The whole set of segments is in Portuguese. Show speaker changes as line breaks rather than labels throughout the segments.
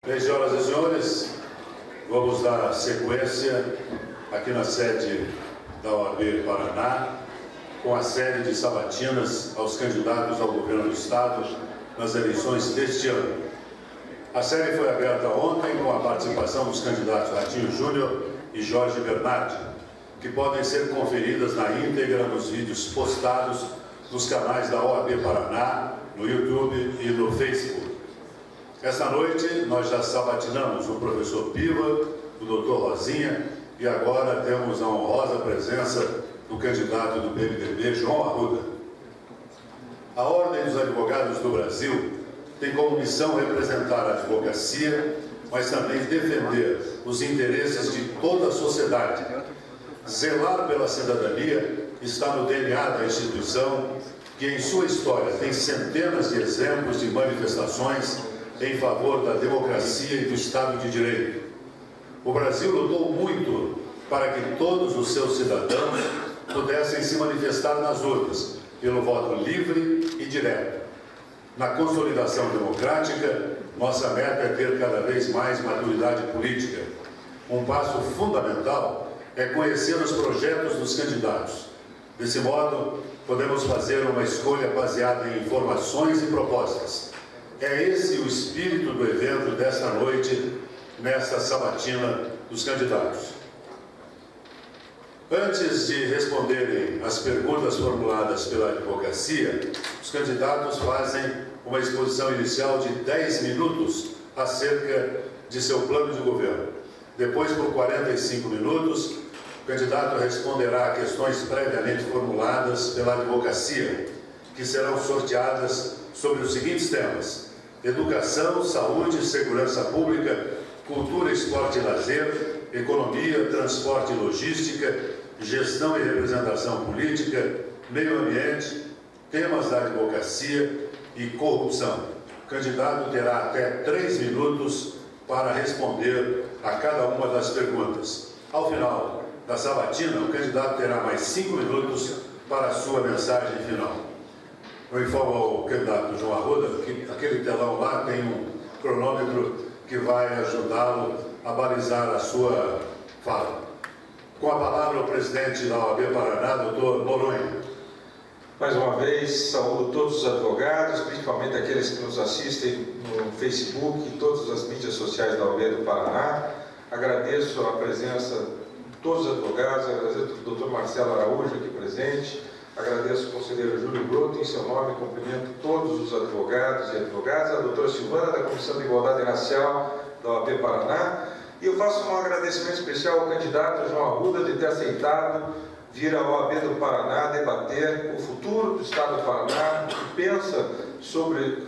Bem, senhoras e senhores, vamos dar sequência aqui na sede da OAB Paraná, com a série de sabatinas aos candidatos ao governo do Estado nas eleições deste ano. A série foi aberta ontem com a participação dos candidatos Ratinho Júnior e Jorge Bernardi, que podem ser conferidas na íntegra nos vídeos postados nos canais da OAB Paraná, no YouTube e no Facebook. Esta noite nós já sabatinamos o professor Piva, o doutor Rosinha, e agora temos a honrosa presença do candidato do PMDB, João Arruda. A Ordem dos Advogados do Brasil tem como missão representar a advocacia, mas também defender os interesses de toda a sociedade. Zelar pela cidadania está no DNA da instituição, que em sua história tem centenas de exemplos de manifestações em favor da democracia e do Estado de Direito. O Brasil lutou muito para que todos os seus cidadãos pudessem se manifestar nas urnas, pelo voto livre e direto. Na consolidação democrática, nossa meta é ter cada vez mais maturidade política. Um passo fundamental é conhecer os projetos dos candidatos. Desse modo, podemos fazer uma escolha baseada em informações e propostas. É esse o espírito do evento desta noite, nesta sabatina dos candidatos. Antes de responderem às perguntas formuladas pela advocacia, os candidatos fazem uma exposição inicial de 10 minutos acerca de seu plano de governo. Depois, por 45 minutos, o candidato responderá a questões previamente formuladas pela advocacia, que serão sorteadas sobre os seguintes temas: educação, saúde, segurança pública, cultura, esporte e lazer, economia, transporte e logística, gestão e representação política, meio ambiente, temas da advocacia e corrupção. O candidato terá até 3 minutos para responder a cada uma das perguntas. Ao final da sabatina, o candidato terá mais 5 minutos para a sua mensagem final. Eu informo ao candidato João Arruda que aquele telão lá tem um cronômetro que vai ajudá-lo a balizar a sua fala. Com a palavra o presidente da OAB Paraná, doutor Noronha.
Mais uma vez, saúdo todos os advogados, principalmente aqueles que nos assistem no Facebook e todas as mídias sociais da OAB do Paraná. Agradeço a presença de todos os advogados, agradeço ao doutor Marcelo Araújo aqui presente, agradeço ao conselheiro Júlio Broto, em seu nome cumprimento todos os advogados e advogadas, a doutora Silvana, da Comissão de Igualdade Racial da OAB Paraná, e eu faço um agradecimento especial ao candidato João Arruda de ter aceitado vir à OAB do Paraná debater o futuro do Estado do Paraná, o que pensa sobre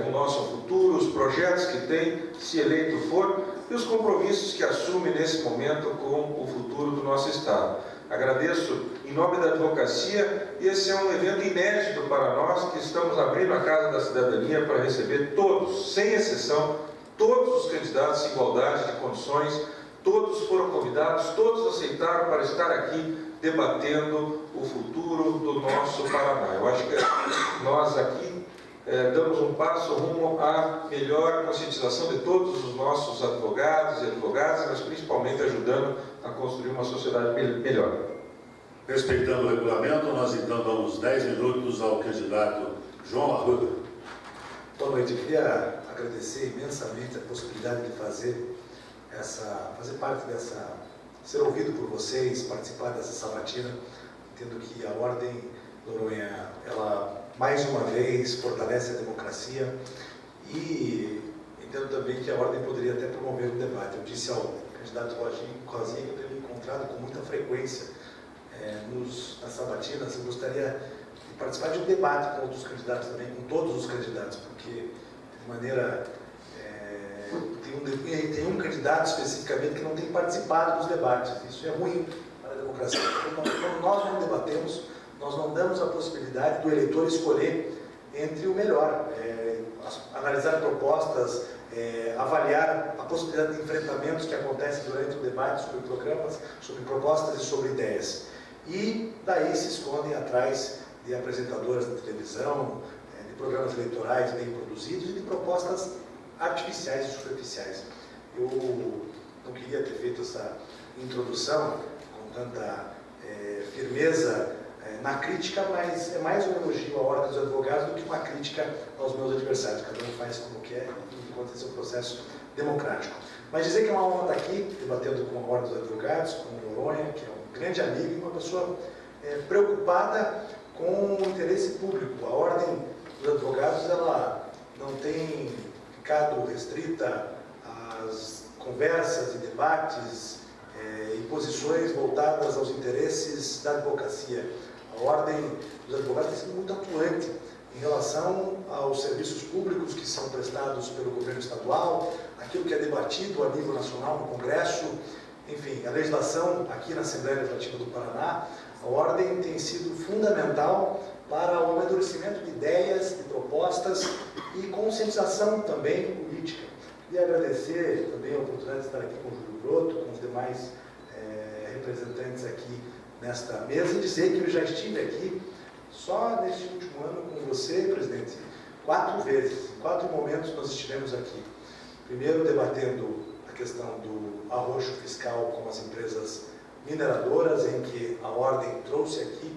o nosso futuro, os projetos que tem, se eleito for, e os compromissos que assume nesse momento com o futuro do nosso Estado. Agradeço em nome da advocacia, e esse é um evento inédito para nós, que estamos abrindo a Casa da Cidadania para receber todos, sem exceção, todos os candidatos em igualdade de condições, todos foram convidados, todos aceitaram para estar aqui debatendo o futuro do nosso Paraná. Eu acho que nós aqui damos um passo rumo à melhor conscientização de todos os nossos advogados e advogadas, mas principalmente ajudando a construir uma sociedade melhor.
Respeitando o regulamento, nós então damos 10 minutos ao candidato João Arruda.
Boa noite. Eu queria agradecer imensamente a possibilidade de fazer parte dessa, ser ouvido por vocês, participar dessa sabatina. Entendo que a Ordem Noronha, ela mais uma vez fortalece a democracia, e entendo também que a Ordem poderia até promover um debate. Eu disse ao candidato Rosinha que eu tenho me encontrado com muita frequência nas sabatinas. Eu gostaria de participar de um debate com outros candidatos também, com todos os candidatos, porque de maneira tem um candidato especificamente que não tem participado dos debates. Isso é ruim para a democracia. Quando nós não debatemos, nós não damos a possibilidade do eleitor escolher entre o melhor, analisar propostas, avaliar a possibilidade de enfrentamentos que acontecem durante o debate sobre programas, sobre propostas e sobre ideias. E daí se escondem atrás de apresentadoras de televisão, de programas eleitorais bem produzidos e de propostas artificiais e superficiais. Eu não queria ter feito essa introdução com tanta firmeza na crítica, mas é mais um elogio à Ordem dos Advogados do que uma crítica aos meus adversários. Cada um faz como quer, enquanto esse é um processo democrático. Mas dizer que é uma honra estar aqui, debatendo com a Ordem dos Advogados, com o Noronha, que é um grande amigo e uma pessoa preocupada com o interesse público. A Ordem dos Advogados, ela não tem ficado restrita às conversas e debates e posições voltadas aos interesses da advocacia. A Ordem dos Advogados tem sido muito atuante em relação aos serviços públicos que são prestados pelo governo estadual, aquilo que é debatido a nível nacional no Congresso, enfim, a legislação aqui na Assembleia Legislativa do Paraná. A Ordem tem sido fundamental para o amadurecimento de ideias, de propostas e conscientização também política. Queria agradecer também a oportunidade de estar aqui com o Júlio Broto, com os demais representantes aqui nesta mesa, e dizer que eu já estive aqui só neste último ano com você, presidente, 4 vezes, em 4 momentos nós estivemos aqui. Primeiro debatendo a questão do arrocho fiscal com as empresas mineradoras, em que a Ordem trouxe aqui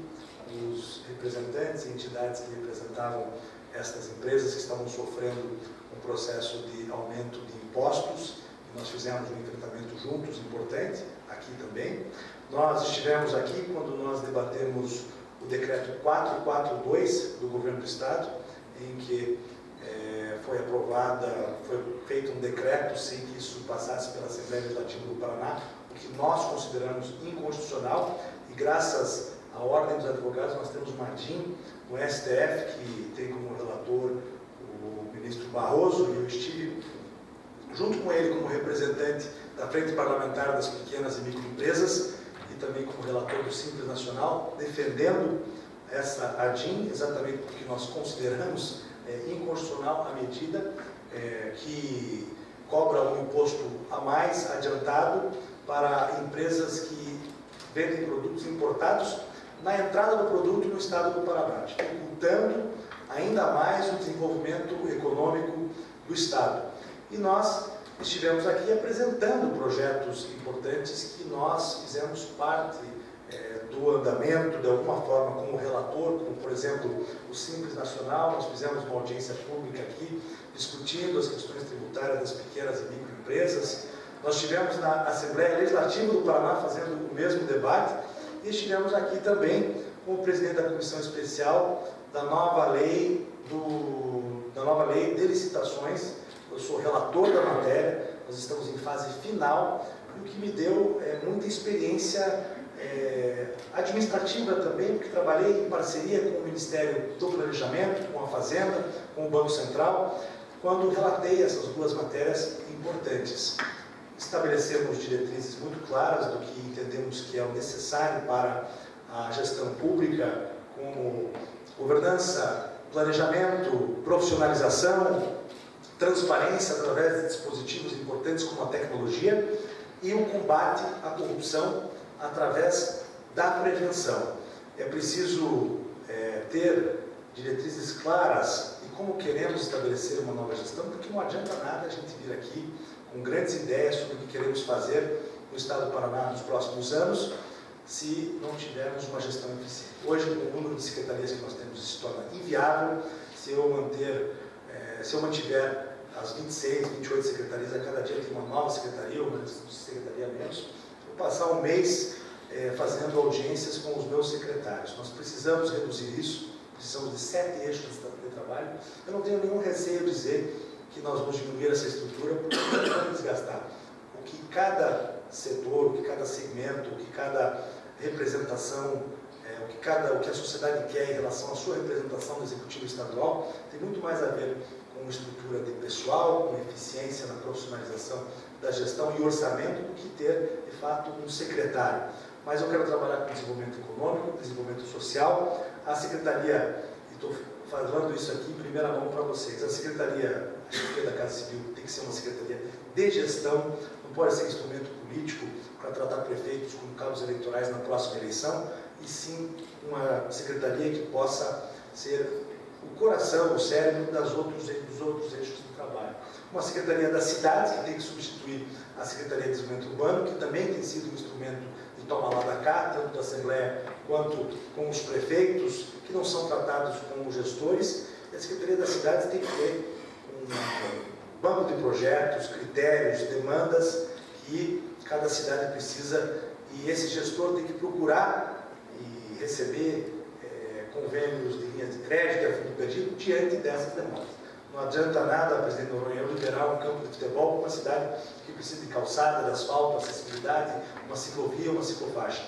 os representantes e entidades que representavam estas empresas que estavam sofrendo um processo de aumento de impostos, e nós fizemos um enfrentamento juntos importante, aqui também. Nós estivemos aqui quando nós debatemos o decreto 442 do Governo do Estado, em que foi feito um decreto sem que isso passasse pela Assembleia Legislativa do Paraná, o que nós consideramos inconstitucional, e graças à Ordem dos Advogados nós temos uma DIN no STF, que tem como relator o ministro Barroso, e eu estive junto com ele como representante da Frente Parlamentar das Pequenas e Microempresas e também como relator do Simples Nacional, defendendo essa ADIM, exatamente porque nós consideramos inconstitucional a medida que cobra um imposto a mais adiantado para empresas que vendem produtos importados na entrada do produto no estado do Paraná, dificultando ainda mais o desenvolvimento econômico do estado. E nós estivemos aqui apresentando projetos importantes que nós fizemos parte do andamento, de alguma forma, como relator, como, por exemplo, o Simples Nacional. Nós fizemos uma audiência pública aqui, discutindo as questões tributárias das pequenas e microempresas. Nós estivemos na Assembleia Legislativa do Paraná fazendo o mesmo debate, e estivemos aqui também com o presidente da Comissão Especial da nova lei de licitações. Eu sou relator da matéria, nós estamos em fase final, e o que me deu muita experiência administrativa também, porque trabalhei em parceria com o Ministério do Planejamento, com a Fazenda, com o Banco Central, quando relatei essas 2 matérias importantes. Estabelecemos diretrizes muito claras do que entendemos que é o necessário para a gestão pública, como governança, planejamento, profissionalização, transparência através de dispositivos importantes como a tecnologia e o combate à corrupção através da prevenção. É preciso ter diretrizes claras e como queremos estabelecer uma nova gestão, porque não adianta nada a gente vir aqui com grandes ideias sobre o que queremos fazer no Estado do Paraná nos próximos anos, se não tivermos uma gestão eficiente. Hoje, com o número de secretarias que nós temos, isso se torna inviável. Se eu mantiver as 26, 28 secretarias, a cada dia tem uma nova secretaria, uma secretaria a menos, vou passar um mês fazendo audiências com os meus secretários. Nós precisamos reduzir isso, precisamos de 7 eixos de trabalho. Eu não tenho nenhum receio de dizer que nós vamos diminuir essa estrutura, porque não vamos desgastar. O que cada setor, o que cada segmento, o que cada representação, o que a sociedade quer em relação à sua representação no Executivo Estadual, tem muito mais a ver com estrutura de pessoal, com eficiência na profissionalização da gestão e orçamento, do que ter, de fato, um secretário. Mas eu quero trabalhar com desenvolvimento econômico, desenvolvimento social. A Secretaria, e estou falando isso aqui em primeira mão para vocês, a Secretaria da Casa Civil tem que ser uma secretaria de gestão, não pode ser instrumento político para tratar prefeitos como cabos eleitorais na próxima eleição, e sim uma secretaria que possa ser o coração, o cérebro dos outros eixos do trabalho. Uma Secretaria das Cidades, que tem que substituir a Secretaria de Desenvolvimento Urbano, que também tem sido um instrumento de toma lá da cá, tanto da Assembleia quanto com os prefeitos, que não são tratados como gestores. E a Secretaria das Cidades tem que ter um banco de projetos, critérios, demandas que cada cidade precisa, e esse gestor tem que procurar e receber convênios de linhas de crédito a fundo perdido diante dessas demandas. Não adianta nada, presidente Noronha, liberar um campo de futebol para uma cidade que precisa de calçada, de asfalto, acessibilidade, uma ciclovia, uma ciclofaixa.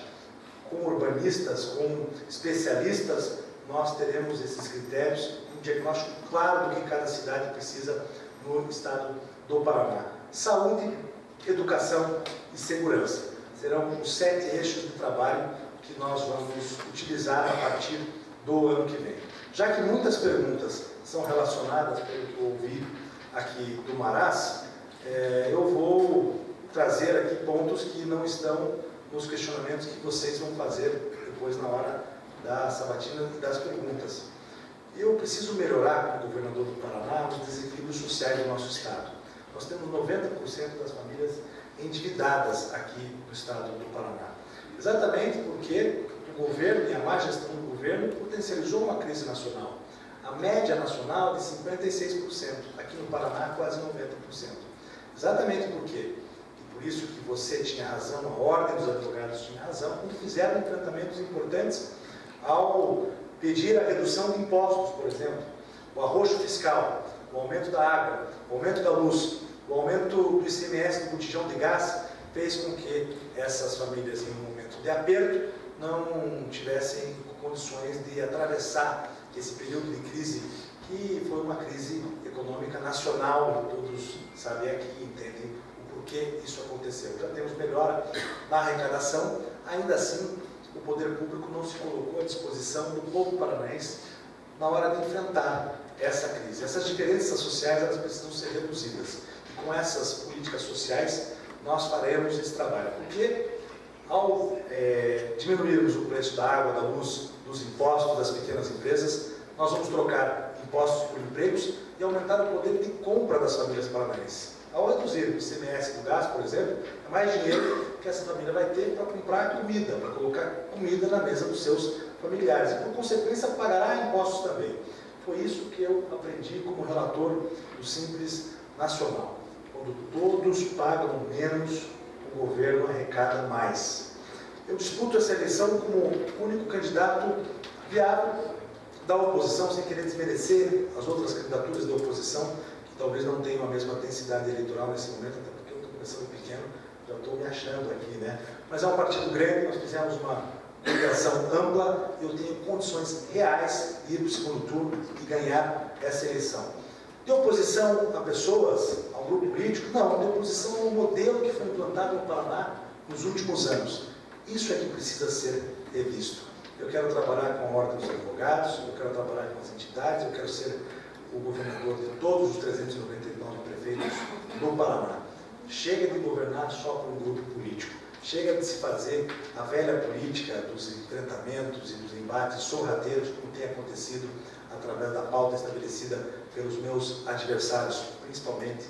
Com urbanistas, com especialistas, nós teremos esses critérios, um diagnóstico claro do que cada cidade precisa no estado do Paraná. Saúde, educação e segurança. Serão os 7 eixos de trabalho que nós vamos utilizar a partir do ano que vem. Já que muitas perguntas são relacionadas, pelo que eu ouvi aqui do Marás, eu vou trazer aqui pontos que não estão nos questionamentos que vocês vão fazer depois na hora da sabatina e das perguntas. Eu preciso melhorar, como governador do Paraná, os desequilíbrios sociais do nosso estado. Nós temos 90% das famílias endividadas aqui no estado do Paraná. Exatamente porque o governo e a má gestão do governo potencializou uma crise nacional. A média nacional é de 56%, aqui no Paraná quase 90%. Exatamente por quê? E por isso que você tinha razão, a Ordem dos Advogados tinha razão, quando fizeram enfrentamentos importantes ao pedir a redução de impostos, por exemplo, o arroxo fiscal, o aumento da água, o aumento da luz, o aumento do ICMS do botijão de gás, fez com que essas famílias, em um momento de aperto, não tivessem condições de atravessar esse período de crise, que foi uma crise econômica nacional, e todos sabem aqui e entendem o porquê isso aconteceu. Já temos melhora na arrecadação, ainda assim o poder público não se colocou à disposição do povo paranaense na hora de enfrentar essa crise. Essas diferenças sociais, elas precisam ser reduzidas. E com essas políticas sociais, nós faremos esse trabalho. Porque ao diminuirmos o preço da água, da luz, dos impostos das pequenas empresas, nós vamos trocar impostos por empregos e aumentar o poder de compra das famílias paranaenses. Ao reduzir o ICMS do gás, por exemplo, é mais dinheiro que essa família vai ter para comprar comida, para colocar comida na mesa dos seus familiares. E, por consequência, pagará impostos também. Foi isso que eu aprendi como relator do Simples Nacional. Quando todos pagam menos, o governo arrecada mais. Eu disputo essa eleição como o único candidato viável da oposição, sem querer desmerecer as outras candidaturas da oposição, que talvez não tenham a mesma densidade eleitoral nesse momento, até porque eu estou começando pequeno, já estou me achando aqui, né? Mas é um partido grande, nós fizemos uma coligação ampla, eu tenho condições reais de ir para o segundo turno e ganhar essa eleição. De oposição a pessoas, a um grupo político? Não, de oposição ao modelo que foi implantado no Paraná nos últimos anos. Isso é que precisa ser revisto. Eu quero trabalhar com a Ordem dos Advogados, eu quero trabalhar com as entidades, eu quero ser o governador de todos os 399 prefeitos do Paraná. Chega de governar só por um grupo político. Chega de se fazer a velha política dos enfrentamentos e dos embates sorrateiros, como tem acontecido através da pauta estabelecida pelos meus adversários, principalmente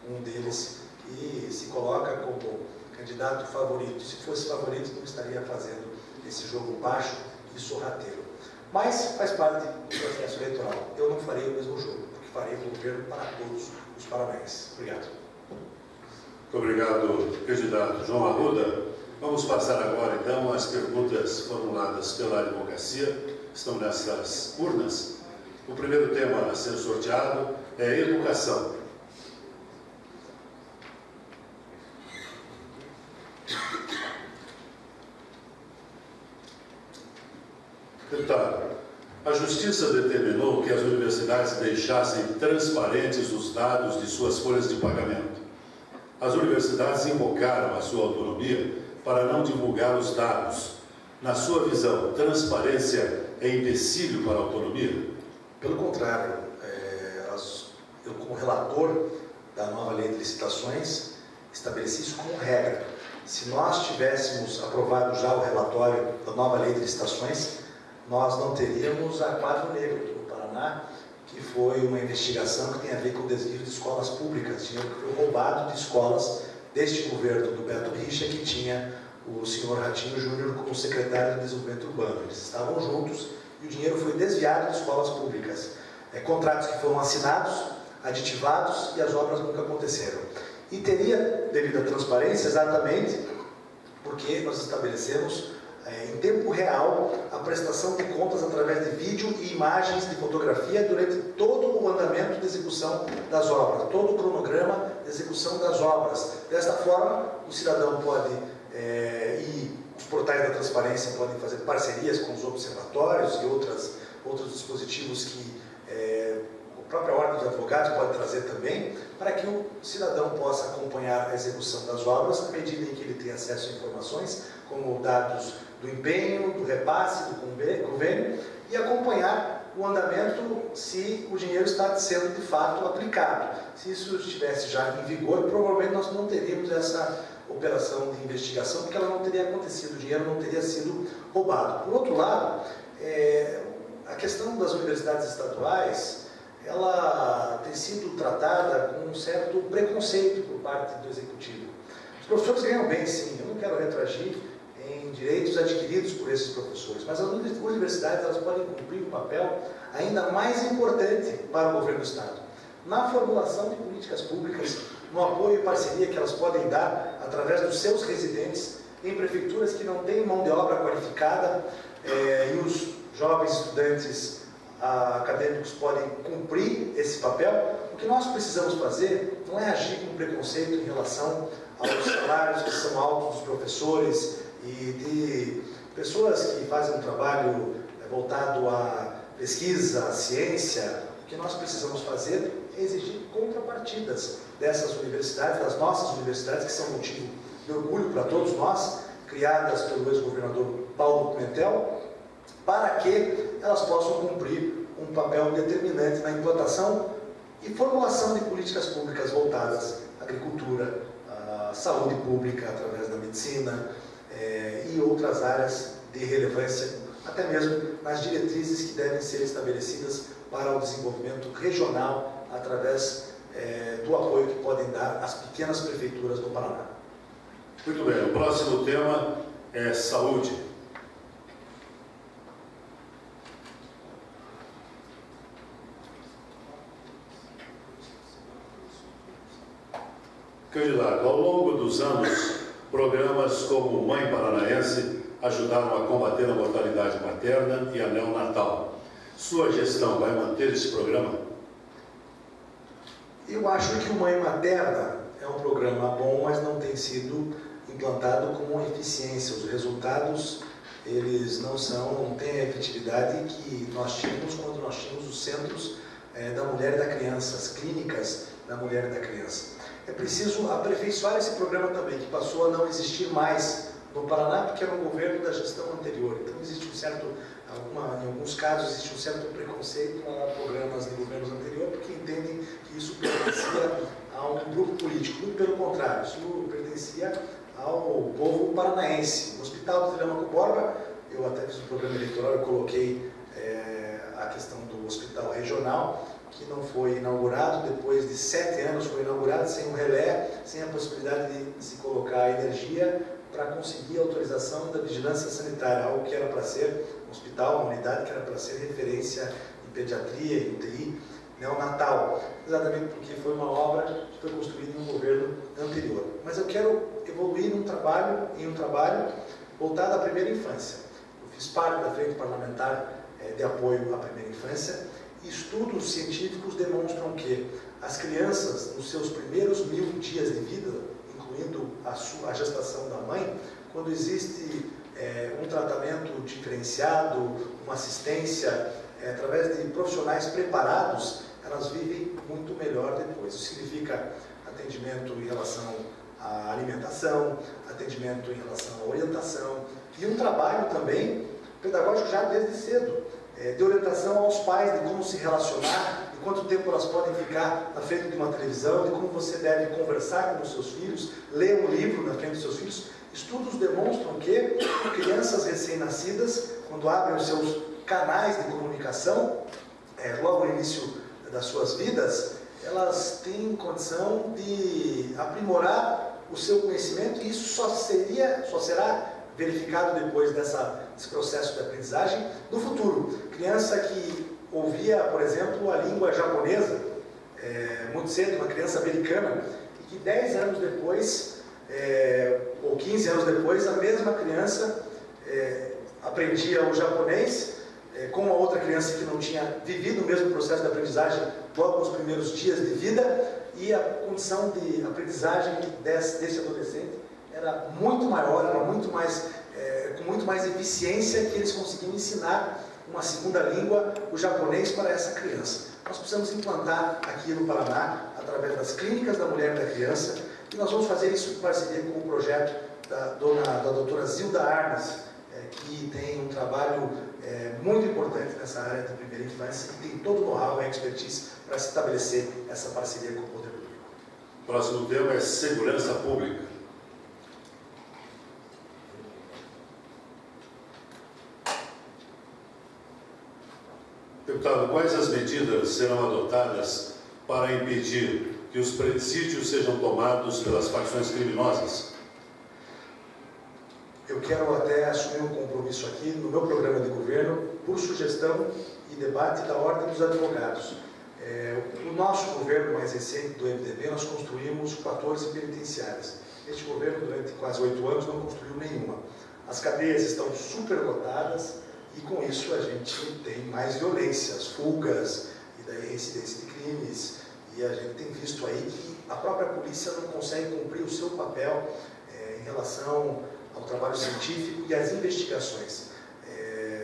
um deles, que se coloca como candidato favorito. Se fosse favorito, não estaria fazendo esse jogo baixo e sorrateiro. Mas faz parte do processo eleitoral. Eu não farei o mesmo jogo, porque farei o governo para todos os paranaenses. Obrigado.
Muito obrigado, candidato João Arruda. Vamos passar agora, então, às perguntas formuladas pela advocacia. Estão nessas urnas. O primeiro tema a ser sorteado é educação. Deputado, a Justiça determinou que as universidades deixassem transparentes os dados de suas folhas de pagamento. As universidades invocaram a sua autonomia para não divulgar os dados. Na sua visão, transparência é empecilho para a autonomia?
Pelo contrário, eu como relator da nova lei de licitações, estabeleci isso como regra. Se nós tivéssemos aprovado já o relatório da nova lei de licitações, nós não teríamos a quadro negro do Paraná Paraná, que foi uma investigação que tem a ver com o desvio de escolas públicas, dinheiro que foi roubado de escolas deste governo do Beto Richa, que tinha o senhor Ratinho Júnior como secretário de Desenvolvimento Urbano. Eles estavam juntos e o dinheiro foi desviado de escolas públicas. Contratos que foram assinados, aditivados e as obras nunca aconteceram. E teria, devido à transparência, exatamente porque nós estabelecemos em tempo real a prestação de contas através de vídeo e imagens de fotografia durante todo o andamento de execução das obras, todo o cronograma de execução das obras. Desta forma, o cidadão pode, e os portais da transparência podem fazer parcerias com os observatórios e outros dispositivos que a própria Ordem dos Advogados pode trazer também, para que o cidadão possa acompanhar a execução das obras à medida em que ele tem acesso a informações, como dados do empenho, do repasse, do convênio, e acompanhar o andamento se o dinheiro está sendo de fato aplicado. Se isso estivesse já em vigor, provavelmente nós não teríamos essa operação de investigação, porque ela não teria acontecido, o dinheiro não teria sido roubado. Por outro lado, a questão das universidades estaduais, ela tem sido tratada com um certo preconceito por parte do Executivo. Os professores ganham bem, sim, eu não quero retroagir em direitos adquiridos por esses professores, mas as universidades elas podem cumprir um papel ainda mais importante para o governo do Estado, na formulação de políticas públicas, no apoio e parceria que elas podem dar através dos seus residentes em prefeituras que não têm mão de obra qualificada e os jovens estudantes acadêmicos podem cumprir esse papel. O que nós precisamos fazer não é agir com preconceito em relação aos salários que são altos dos professores e de pessoas que fazem um trabalho voltado à pesquisa, à ciência. O que nós precisamos fazer é exigir contrapartidas dessas universidades, das nossas universidades, que são motivo de orgulho para todos nós, criadas pelo ex-governador Paulo Pimentel, para que elas possam cumprir um papel determinante na implantação e formulação de políticas públicas voltadas à agricultura, à saúde pública através da medicina e outras áreas de relevância, até mesmo nas diretrizes que devem ser estabelecidas para o desenvolvimento regional através do apoio que podem dar as pequenas prefeituras do Paraná.
Muito bem, o próximo tema é saúde. Candidato, ao longo dos anos, programas como Mãe Paranaense ajudaram a combater a mortalidade materna e a neonatal. Sua gestão vai manter esse programa?
Eu acho que o Mãe Materna é um programa bom, mas não tem sido implantado com eficiência. Os resultados, eles não têm a efetividade que nós tínhamos quando nós tínhamos os centros da mulher e da criança, as clínicas da mulher e da criança. É preciso aperfeiçoar esse programa também, que passou a não existir mais no Paraná, porque era um governo da gestão anterior. Então existe em alguns casos existe um certo preconceito a programas de governos anteriores, porque entendem que isso pertencia a um grupo político. Muito pelo contrário, isso pertencia ao povo paranaense. No Hospital de Telêmaco Borba, eu até fiz um programa eleitoral, eu coloquei a questão do hospital regional, que não foi inaugurado, depois de 7 anos foi inaugurado, sem um relé, sem a possibilidade de se colocar energia para conseguir a autorização da vigilância sanitária, algo que era para ser um hospital, uma unidade que era para ser referência em pediatria, em UTI neonatal, exatamente porque foi uma obra que foi construída em um governo anterior. Mas eu quero evoluir em um trabalho voltado à primeira infância. Eu fiz parte da Frente Parlamentar de Apoio à Primeira Infância. Estudos científicos demonstram que as crianças, nos seus primeiros 1000 dias de vida, incluindo a gestação da mãe, quando existe um tratamento diferenciado, uma assistência, através de profissionais preparados, elas vivem muito melhor depois. Isso significa atendimento em relação à alimentação, atendimento em relação à orientação e um trabalho também pedagógico já desde cedo, de orientação aos pais de como se relacionar, de quanto tempo elas podem ficar na frente de uma televisão, de como você deve conversar com os seus filhos, ler um livro na frente dos seus filhos. Estudos demonstram que crianças recém-nascidas, quando abrem os seus canais de comunicação, logo no início das suas vidas, elas têm condição de aprimorar o seu conhecimento, e isso só será verificado depois desse processo de aprendizagem no futuro. Criança que ouvia, por exemplo, a língua japonesa muito cedo, uma criança americana, e que 10 anos depois, ou 15 anos depois, a mesma criança aprendia o japonês com a outra criança que não tinha vivido o mesmo processo de aprendizagem logo nos primeiros dias de vida, e a condição de aprendizagem desse adolescente era muito maior, era com muito mais eficiência, que eles conseguiam ensinar uma segunda língua, o japonês, para essa criança. Nós precisamos implantar aqui no Paraná, através das clínicas da mulher e da criança, e nós vamos fazer isso em parceria com o projeto da doutora Zilda Arnes, que tem um trabalho muito importante nessa área de primeira infância, e tem todo o know-how e expertise para se estabelecer essa parceria com o poder público.
O próximo tema é segurança pública. Deputado, quais as medidas serão adotadas para impedir que os presídios sejam tomados pelas facções criminosas?
Eu quero até assumir um compromisso aqui no meu programa de governo, por sugestão e debate da Ordem dos Advogados. No nosso governo mais recente do MDB, nós construímos 14 penitenciárias. Este governo, durante quase 8 anos, não construiu nenhuma. As cadeias estão superlotadas, e com isso a gente tem mais violências, fugas e daí reincidência de crimes. E a gente tem visto aí que a própria polícia não consegue cumprir o seu papel em relação ao trabalho científico e às investigações.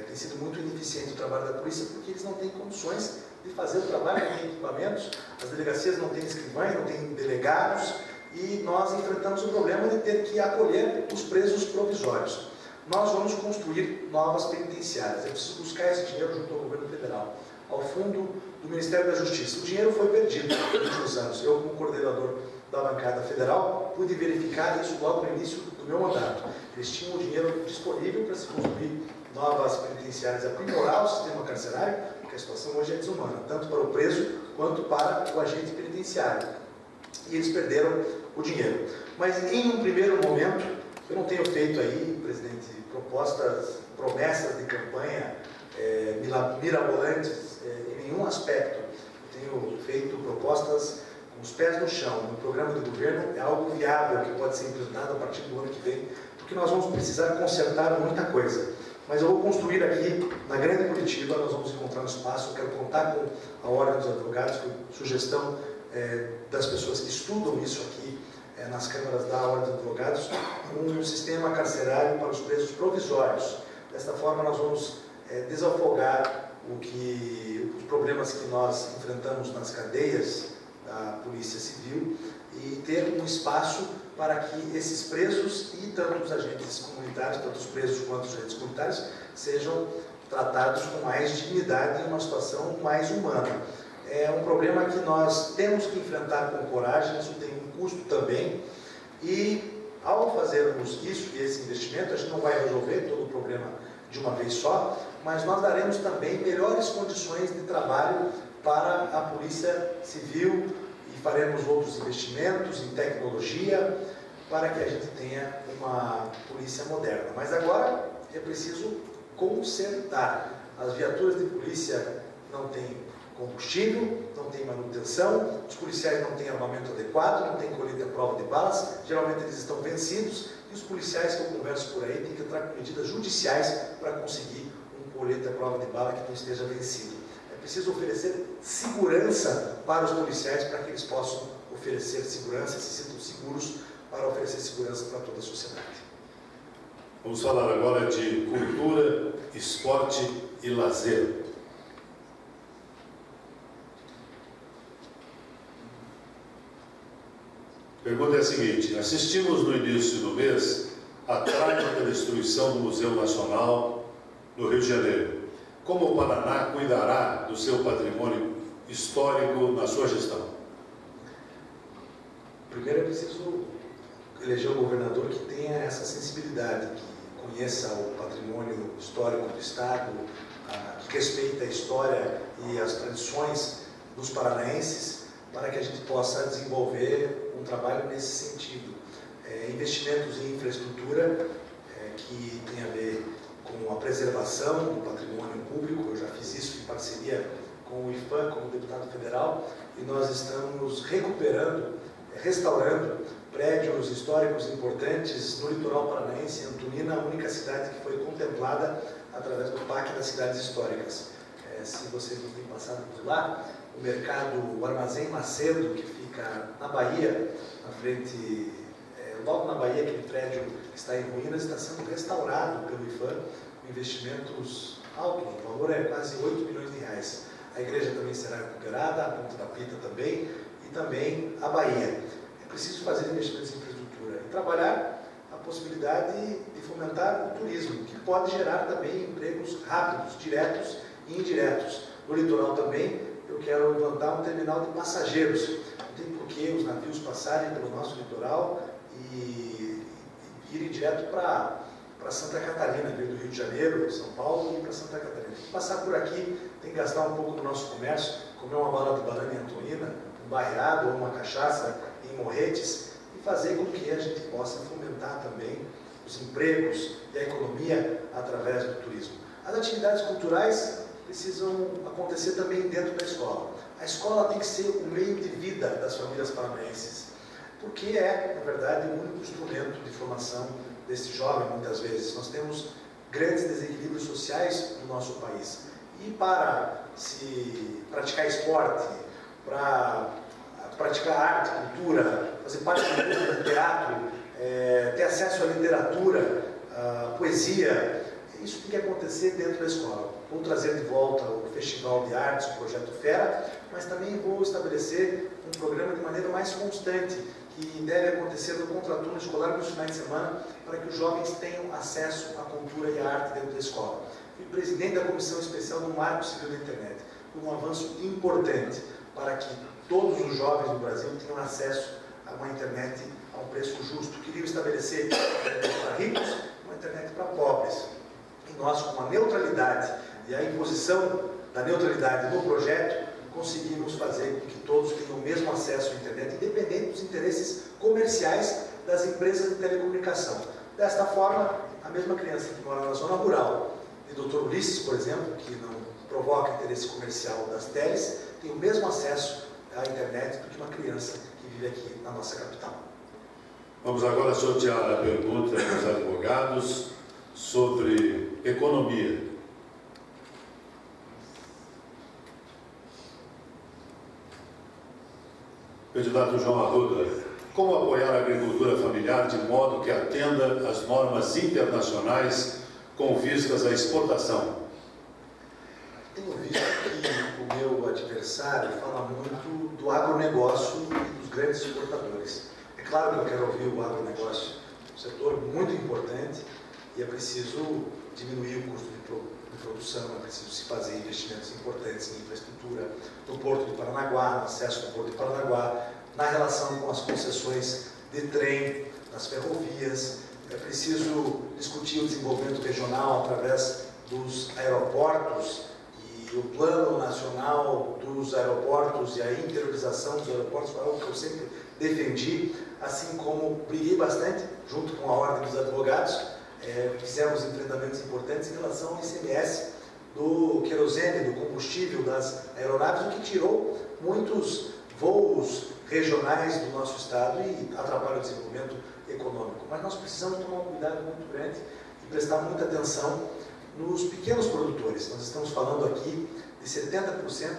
Tem sido muito ineficiente o trabalho da polícia, porque eles não têm condições de fazer o trabalho, não têm equipamentos, as delegacias não têm escrivães, não têm delegados, e nós enfrentamos o problema de ter que acolher os presos provisórios. Nós vamos construir novas penitenciárias. É preciso buscar esse dinheiro junto ao governo federal, ao fundo do Ministério da Justiça. O dinheiro foi perdido nos últimos anos. Eu, como coordenador da bancada federal, pude verificar isso logo no início do meu mandato. Eles tinham o dinheiro disponível para se construir novas penitenciárias, aprimorar o sistema carcerário, porque a situação hoje é desumana, tanto para o preso quanto para o agente penitenciário. E eles perderam o dinheiro. Mas, em um primeiro momento, eu não tenho feito aí, presidente, promessas de campanha mirabolantes em nenhum aspecto. Eu tenho feito propostas com os pés no chão. No programa do governo é algo viável que pode ser implementado a partir do ano que vem, porque nós vamos precisar consertar muita coisa. Mas eu vou construir aqui, na Grande Curitiba, nós vamos encontrar um espaço. Eu quero contar com a Ordem dos Advogados, com sugestão das pessoas que estudam isso aqui nas câmaras da Ordem dos Advogados, um sistema carcerário para os presos provisórios. Desta forma, nós vamos desafogar os problemas que nós enfrentamos nas cadeias da Polícia Civil, e ter um espaço para que esses presos e tanto os agentes comunitários, tanto os presos quanto os agentes comunitários, sejam tratados com mais dignidade, em uma situação mais humana. É um problema que nós temos que enfrentar com coragem, isso tem um custo também, e ao fazermos isso e esse investimento, a gente não vai resolver todo o problema de uma vez só, mas nós daremos também melhores condições de trabalho para a Polícia Civil, e faremos outros investimentos em tecnologia para que a gente tenha uma polícia moderna. Mas agora é preciso consertar. As viaturas de polícia não têm combustível, não tem manutenção, os policiais não têm armamento adequado, não têm colete à prova de balas, geralmente eles estão vencidos, e os policiais que eu converso por aí têm que entrar com medidas judiciais para conseguir um colete à prova de bala que não esteja vencido. É preciso oferecer segurança para os policiais, para que eles possam oferecer segurança, se sintam seguros para oferecer segurança para toda a sociedade.
Vamos falar agora de cultura, esporte e lazer. A pergunta é a seguinte: assistimos no início do mês a trágica destruição do Museu Nacional no Rio de Janeiro. Como o Paraná cuidará do seu patrimônio histórico na sua gestão?
Primeiro é preciso eleger um governador que tenha essa sensibilidade, que conheça o patrimônio histórico do Estado, que respeite a história e as tradições dos paranaenses, para que a gente possa desenvolver um trabalho nesse sentido. Investimentos em infraestrutura, que tem a ver com a preservação do patrimônio público. Eu já fiz isso em parceria com o IFAM, como deputado federal, e nós estamos recuperando, restaurando prédios históricos importantes no litoral paranaense. Antonina, a única cidade que foi contemplada através do Pacto das Cidades Históricas. Se vocês não têm passado por lá, o mercado, o Armazém Macedo, que fica na Bahia, na frente, logo na Bahia, aquele prédio que está em ruínas, está sendo restaurado pelo IFAM, com investimentos altos, o valor é quase 8 milhões de reais. A igreja também será recuperada, a Ponta da Pita também, e também a Bahia. É preciso fazer investimentos em infraestrutura e trabalhar a possibilidade de fomentar o turismo, que pode gerar também empregos rápidos, diretos e indiretos. No litoral também, eu quero implantar um terminal de passageiros. Não tem por que os navios passarem pelo nosso litoral e irem direto para Santa Catarina, vir do Rio de Janeiro, São Paulo e ir para Santa Catarina. Tem que passar por aqui, tem que gastar um pouco do nosso comércio, comer uma bala de banana em Antonina, um barreado ou uma cachaça em Morretes, e fazer com que a gente possa fomentar também os empregos e a economia através do turismo. As atividades culturais precisam acontecer também dentro da escola. A escola tem que ser o meio de vida das famílias paranaenses, porque é, na verdade, o único instrumento de formação desse jovem, muitas vezes. Nós temos grandes desequilíbrios sociais no nosso país. E para se praticar esporte, para praticar arte, cultura, fazer parte do teatro, ter acesso à literatura, à poesia, isso tem que acontecer dentro da escola. Vou trazer de volta o Festival de Artes, o Projeto Fera, mas também vou estabelecer um programa de maneira mais constante, que deve acontecer no contraturno escolar nos finais de semana, para que os jovens tenham acesso à cultura e à arte dentro da escola. Fui presidente da Comissão Especial do Marco Civil da Internet. Foi um avanço importante para que todos os jovens do Brasil tenham acesso a uma internet a um preço justo. Queriam estabelecer uma internet para ricos, uma internet para pobres. E nós, com a neutralidade e a imposição da neutralidade no projeto, conseguimos fazer com que todos tenham o mesmo acesso à internet, independente dos interesses comerciais das empresas de telecomunicação. Desta forma, a mesma criança que mora na zona rural, e Dr. Ulisses, por exemplo, que não provoca interesse comercial das teles, tem o mesmo acesso à internet do que uma criança que vive aqui na nossa capital.
Vamos agora sortear a pergunta dos advogados sobre economia. Candidato João Arruda, como apoiar a agricultura familiar de modo que atenda às normas internacionais com vistas à exportação?
Tenho visto que o meu adversário fala muito do agronegócio e dos grandes exportadores. É claro que eu quero ouvir o agronegócio, um setor muito importante, e é preciso diminuir o custo de produção, é preciso se fazer investimentos importantes em infraestrutura, no Porto de Paranaguá, no acesso do Porto de Paranaguá, na relação com as concessões de trem, nas ferrovias. É preciso discutir o desenvolvimento regional através dos aeroportos e o Plano Nacional dos Aeroportos e a interiorização dos aeroportos, foi algo que eu sempre defendi, assim como briguei bastante, junto com a Ordem dos Advogados. Fizemos enfrentamentos importantes em relação ao ICMS do querosene, do combustível das aeronaves, o que tirou muitos voos regionais do nosso estado e atrapalha o desenvolvimento econômico. Mas nós precisamos tomar um cuidado muito grande e prestar muita atenção nos pequenos produtores. Nós estamos falando aqui de 70%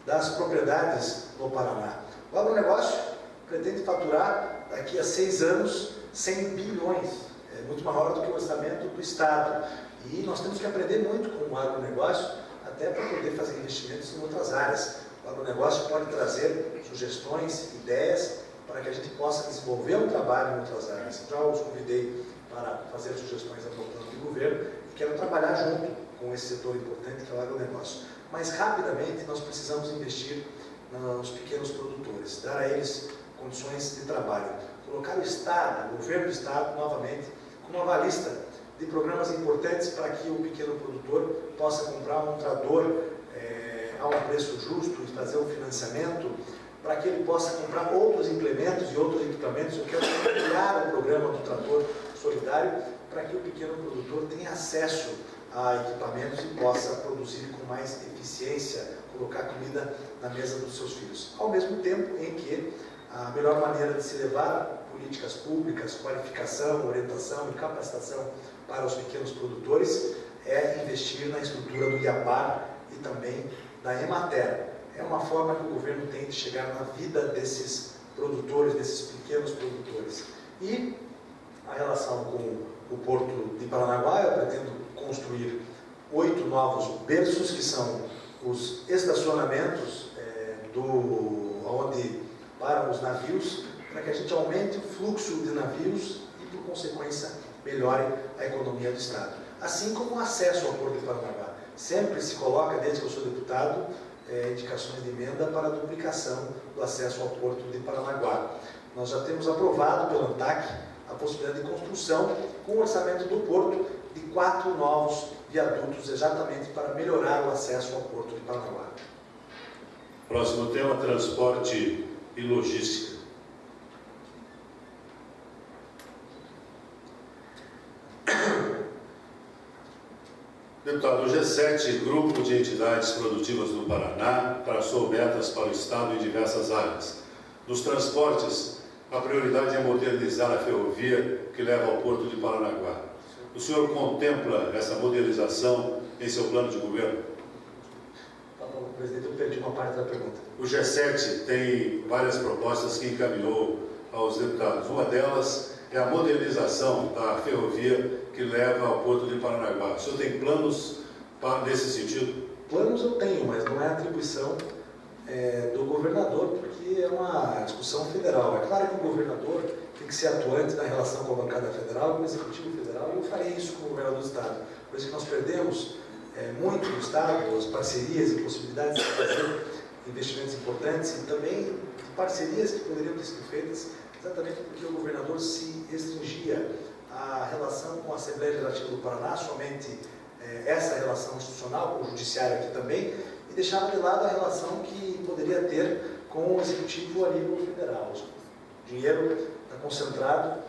das propriedades no Paraná. O agronegócio pretende faturar daqui a 6 anos 100 bilhões. É muito maior do que o orçamento do Estado. E nós temos que aprender muito com o agronegócio, até para poder fazer investimentos em outras áreas. O agronegócio pode trazer sugestões, ideias, para que a gente possa desenvolver um trabalho em outras áreas. Já os convidei para fazer sugestões ao plano do governo e quero trabalhar junto com esse setor importante que é o agronegócio. Mas, rapidamente, nós precisamos investir nos pequenos produtores, dar a eles condições de trabalho. Colocar o Estado, o governo do Estado, novamente, como avalista de programas importantes para que o pequeno produtor possa comprar um trator a um preço justo e fazer um financiamento, para que ele possa comprar outros implementos e outros equipamentos. Eu quero criar o programa do trator solidário para que o pequeno produtor tenha acesso a equipamentos e possa produzir com mais eficiência, colocar comida na mesa dos seus filhos. Ao mesmo tempo em que a melhor maneira de se levar políticas públicas, qualificação, orientação e capacitação para os pequenos produtores é investir na estrutura do IAPAR e também da Emater. É uma forma que o governo tem de chegar na vida desses produtores, desses pequenos produtores. E a relação com o Porto de Paranaguá, eu pretendo construir 8 novos berços, que são os estacionamentos onde param os navios, para que a gente aumente o fluxo de navios e, por consequência, melhore a economia do Estado. Assim como o acesso ao Porto de Paranaguá. Sempre se coloca, desde que eu sou deputado, indicações de emenda para a duplicação do acesso ao Porto de Paranaguá. Nós já temos aprovado pela ANTAC a possibilidade de construção, com o orçamento do Porto, de 4 novos viadutos, exatamente para melhorar o acesso ao Porto de Paranaguá.
Próximo tema, transporte e logística. Deputado, o G7, Grupo de Entidades Produtivas do Paraná, traçou metas para o Estado em diversas áreas. Nos transportes, a prioridade é modernizar a ferrovia que leva ao Porto de Paranaguá. O senhor contempla essa modernização em seu plano de governo?
Tá bom, presidente, eu perdi uma parte da pergunta.
O G7 tem várias propostas que encaminhou aos deputados. Uma delas é a modernização da ferrovia que leva ao Porto de Paranaguá. O senhor tem planos nesse sentido?
Planos eu tenho, mas não é atribuição do governador, porque é uma discussão federal. É claro que o governador tem que ser atuante na relação com a bancada federal, com o Executivo Federal, e eu farei isso com o governador do Estado. Por isso que nós perdemos muito no Estado, as parcerias e possibilidades de fazer investimentos importantes e também parcerias que poderiam ter sido feitas, exatamente porque o governador se restringia à relação com a Assembleia Legislativa do Paraná, somente essa relação institucional, com o Judiciário aqui também, e deixava de lado a relação que poderia ter com o Executivo a nível federal. O dinheiro está concentrado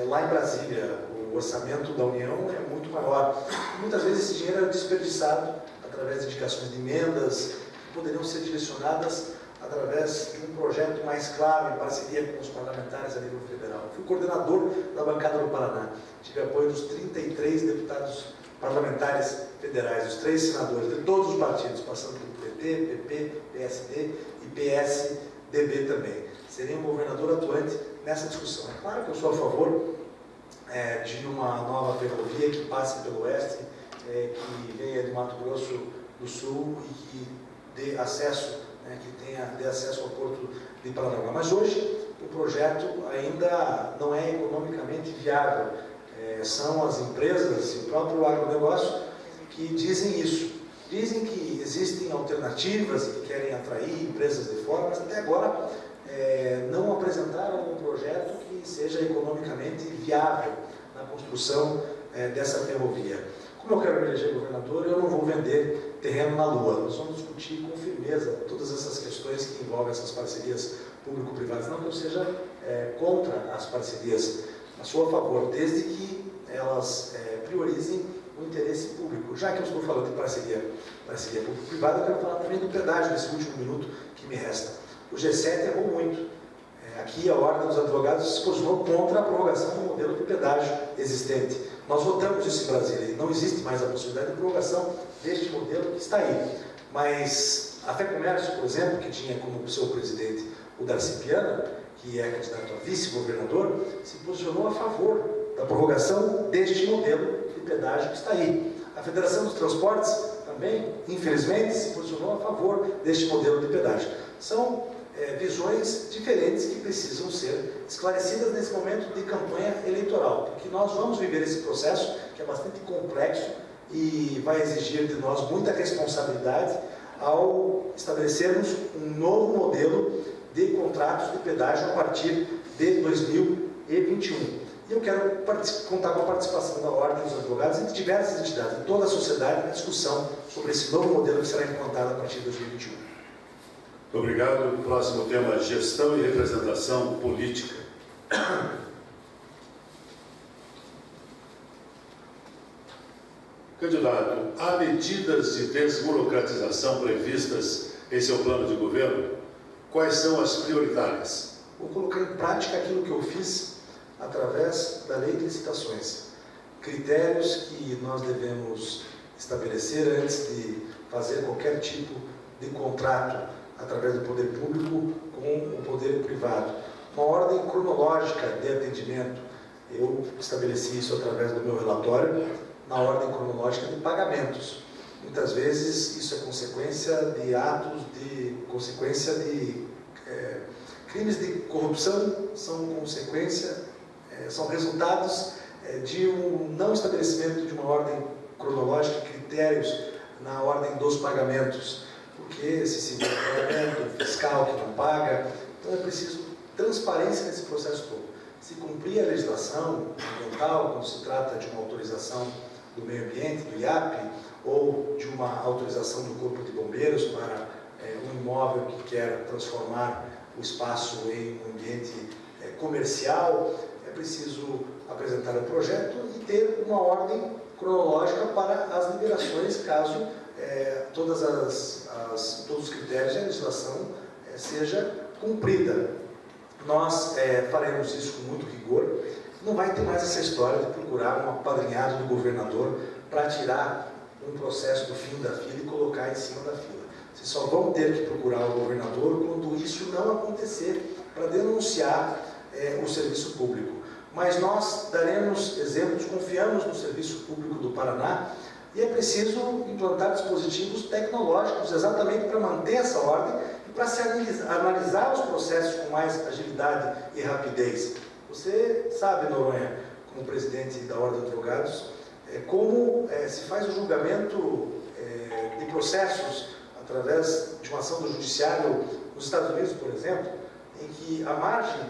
lá em Brasília, o orçamento da União é muito maior. Muitas vezes esse dinheiro é desperdiçado através de indicações de emendas, que poderiam ser direcionadas através de um projeto mais claro, em parceria com os parlamentares a nível federal. Fui coordenador da bancada do Paraná, tive apoio dos 33 deputados parlamentares federais, os 3 senadores de todos os partidos, passando pelo PT, PP, PSD e PSDB também. Seria um governador atuante nessa discussão. É claro que eu sou a favor de uma nova ferrovia que passe pelo oeste, que venha de Mato Grosso do Sul e que dê acesso, dê acesso ao Porto de Paranaguá. Mas hoje o projeto ainda não é economicamente viável. São as empresas e o próprio agronegócio que dizem isso. Dizem que existem alternativas que querem atrair empresas de fora, mas até agora não apresentaram um projeto que seja economicamente viável na construção dessa ferrovia. Como eu quero me eleger governador, eu não vou vender terreno na lua. Nós vamos discutir com firmeza todas essas questões que envolvem essas parcerias público-privadas. Não que eu seja contra as parcerias, mas sou a favor, desde que elas priorizem o interesse público. Já que eu estou falando de parceria público-privada, eu quero falar também do pedágio nesse último minuto que me resta. O G7 errou muito. Aqui a Ordem dos Advogados se posicionou contra a prorrogação do modelo de pedágio existente. Nós votamos isso em Brasília e não existe mais a possibilidade de prorrogação deste modelo que está aí. Mas a Fé Comércio, por exemplo, que tinha como seu presidente o Darcy Piana, que é candidato a vice-governador, se posicionou a favor da prorrogação deste modelo de pedágio que está aí. A Federação dos Transportes também, infelizmente, se posicionou a favor deste modelo de pedágio. São visões diferentes que precisam ser esclarecidas nesse momento de campanha eleitoral, porque nós vamos viver esse processo que é bastante complexo e vai exigir de nós muita responsabilidade ao estabelecermos um novo modelo de contratos de pedágio a partir de 2021. E E eu quero contar com a participação da Ordem dos Advogados e de diversas entidades, de toda a sociedade, na discussão sobre esse novo modelo que será implantado a partir de 2021.
Muito obrigado. O próximo tema é gestão e representação política. Candidato, há medidas de desburocratização previstas em seu plano de governo? Quais são as prioritárias?
Vou colocar em prática aquilo que eu fiz através da lei de licitações. Critérios que nós devemos estabelecer antes de fazer qualquer tipo de contrato através do poder público com o poder privado. Uma ordem cronológica de atendimento. Eu estabeleci isso através do meu relatório, na ordem cronológica de pagamentos. Muitas vezes isso é consequência de atos crimes de corrupção, são resultados de um não estabelecimento de uma ordem cronológica, critérios na ordem dos pagamentos, porque se seguir o pagamento, fiscal que não paga, então é preciso transparência nesse processo todo. Se cumprir a legislação ambiental, quando se trata de uma autorização do meio ambiente, do IAP, ou de uma autorização do Corpo de Bombeiros para um imóvel que quer transformar o espaço em um ambiente comercial, é preciso apresentar o projeto e ter uma ordem cronológica para as liberações, caso todos os critérios e a legislação seja cumprida. Nós faremos isso com muito rigor. Não vai ter mais essa história de procurar um apadrinhado do governador para tirar um processo do fim da fila e colocar em cima da fila. Vocês só vão ter que procurar o governador quando isso não acontecer, para denunciar o serviço público. Mas nós daremos exemplos, confiamos no serviço público do Paraná e é preciso implantar dispositivos tecnológicos exatamente para manter essa ordem e para se analisar os processos com mais agilidade e rapidez. Você sabe, Noronha, como presidente da Ordem dos Advogados, como se faz o julgamento de processos através de uma ação do judiciário nos Estados Unidos, por exemplo, em que a margem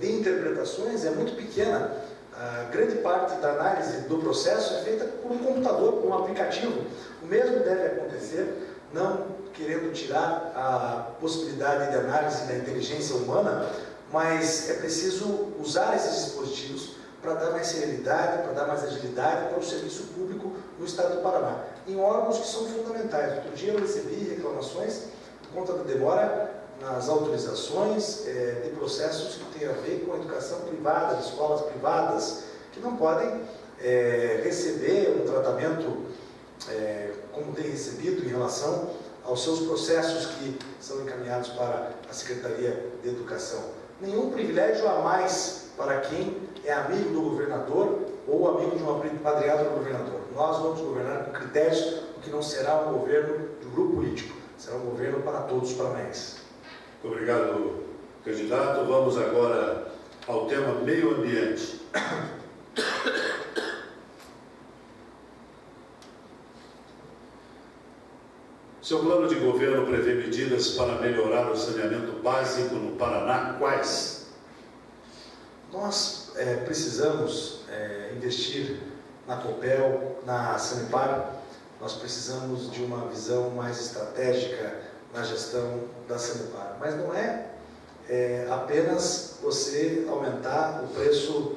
de interpretações é muito pequena. A grande parte da análise do processo é feita por um computador, por um aplicativo. O mesmo deve acontecer, não querendo tirar a possibilidade de análise da inteligência humana, mas é preciso usar esses dispositivos para dar mais celeridade, para dar mais agilidade para o serviço público no estado do Paraná, em órgãos que são fundamentais. Outro dia eu recebi reclamações por conta da demora nas autorizações de processos que têm a ver com a educação privada, de escolas privadas, que não podem receber um tratamento como tem recebido em relação aos seus processos que são encaminhados para a Secretaria de Educação. Nenhum privilégio a mais para quem é amigo do governador ou amigo de uma apadrinhada do governador. Nós vamos governar com critérios, porque não será um governo de um grupo político, será um governo para todos os paranaenses.
Muito obrigado, candidato. Vamos agora ao tema meio ambiente. Seu plano de governo prevê medidas para melhorar o saneamento básico no Paraná? Quais?
Nós precisamos investir na Copel, na Sanepar. Nós precisamos de uma visão mais estratégica na gestão da Sanepar. Mas não é apenas você aumentar o preço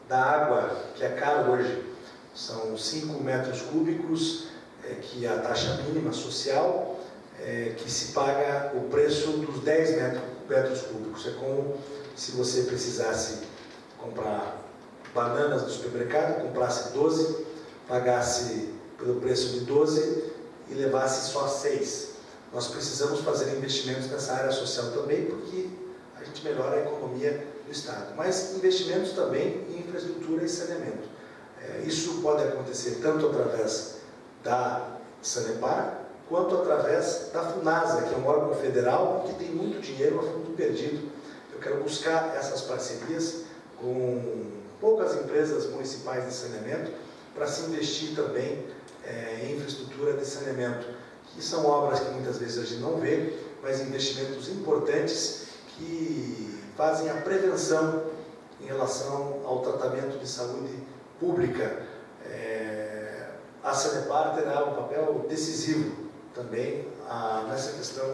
da água, que é caro hoje. São 5 metros cúbicos, que é a taxa mínima social, que se paga o preço dos 10 metros cúbicos. É como se você precisasse comprar bananas no supermercado, comprasse 12, pagasse pelo preço de 12 e levasse só 6. Nós precisamos fazer investimentos nessa área social também, porque a gente melhora a economia do Estado. Mas investimentos também em infraestrutura e saneamento. Isso pode acontecer tanto através da Sanepar, quanto através da FUNASA, que é um órgão federal que tem muito dinheiro a fundo perdido. Eu quero buscar essas parcerias com poucas empresas municipais de saneamento para se investir também em infraestrutura de saneamento, que são obras que muitas vezes a gente não vê, mas investimentos importantes que fazem a prevenção em relação ao tratamento de saúde pública. A Sanepar terá um papel decisivo também nessa questão